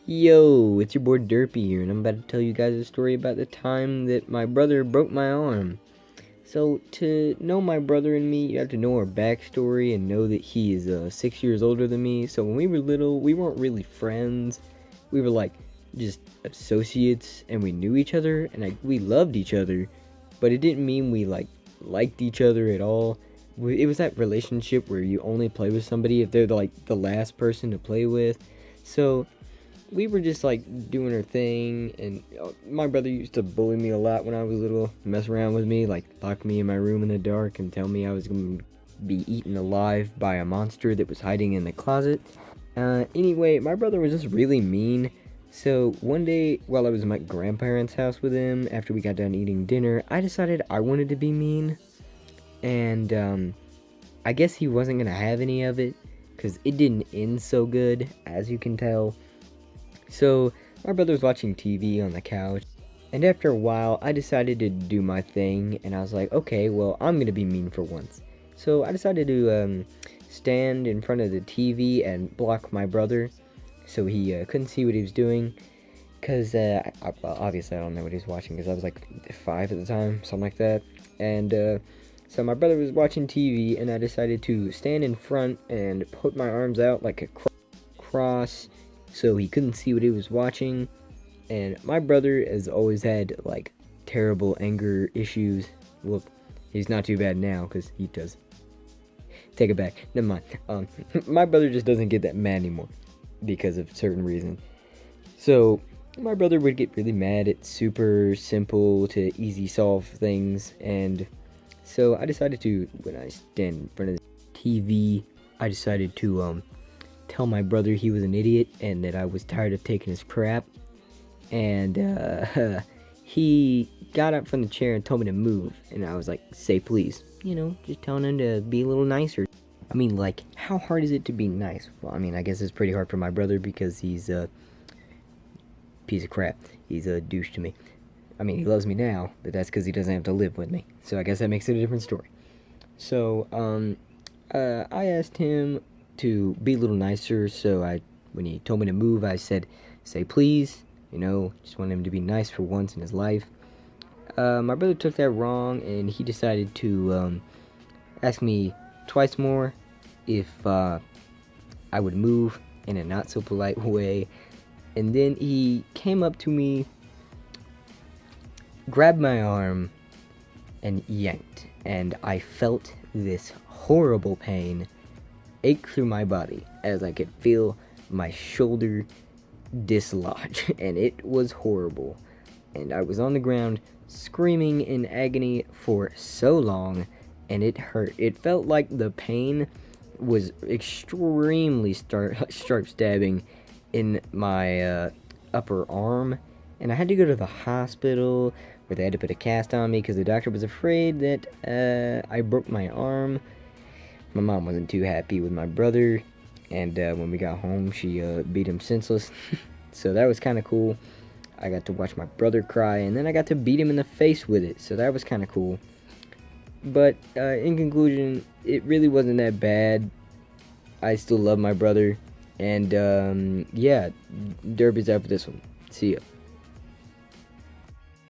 Yo, it's your boy Derpy here, and I'm about to tell you guys a story about the time that my brother broke my arm. So, to know my brother and me, you have to know our backstory and know that he is 6 years older than me. So, when we were little, we weren't really friends. We were like just associates, and we knew each other, and we loved each other, but it didn't mean we liked each other at all. It was that relationship where you only play with somebody if they're like the last person to play with. So, we were just like doing our thing, and my brother used to bully me a lot when I was little, mess around with me, like lock me in my room in the dark and tell me I was going to be eaten alive by a monster that was hiding in the closet. Anyway, my brother was just really mean. So one day while I was at my grandparents' house with him, after we got done eating dinner, I decided I wanted to be mean, and I guess he wasn't going to have any of it because it didn't end so good, as you can tell. So, my brother was watching TV on the couch, and after a while, I decided to do my thing, and I was like, okay, well, I'm gonna be mean for once. So, I decided to stand in front of the TV and block my brother so he couldn't see what he was doing. Because, well, obviously, I don't know what he was watching because I was like 5 at the time, something like that. And, so my brother was watching TV, and I decided to stand in front and put my arms out like a cross so he couldn't see what he was watching. And my brother has always had like terrible anger issues. Well, he's not too bad now because he does. Take it back. Never mind. My brother just doesn't get that mad anymore because of certain reasons. So my brother would get really mad at super simple to easy solve things, and so I decided to, when I stand in front of the TV, I decided to tell my brother he was an idiot and that I was tired of taking his crap. And he got up from the chair and told me to move. And I was like, say please. Just telling him to be a little nicer. I mean, like, how hard is it to be nice? Well, I mean, I guess it's pretty hard for my brother because he's a piece of crap. He's a douche to me. I mean, he loves me now, but that's because he doesn't have to live with me. So I guess that makes it a different story. So, I asked him to be a little nicer, so when he told me to move, I said, say please, just want him to be nice for once in his life. My brother took that wrong, and he decided to ask me twice more if I would move in a not so polite way, and then he came up to me, grabbed my arm, and yanked, and I felt this horrible pain ache through my body as I could feel my shoulder dislodge, and it was horrible. And I was on the ground screaming in agony for so long, and it hurt. It felt like the pain was extremely sharp stabbing in my upper arm, and I had to go to the hospital where they had to put a cast on me because the doctor was afraid that I broke my arm. My mom wasn't too happy with my brother, and when we got home, she beat him senseless. So that was kind of cool. I got to watch my brother cry, and then I got to beat him in the face with it, so that was kind of cool. But in conclusion, it really wasn't that bad. I still love my brother, and yeah, Derby's out for this one. See ya.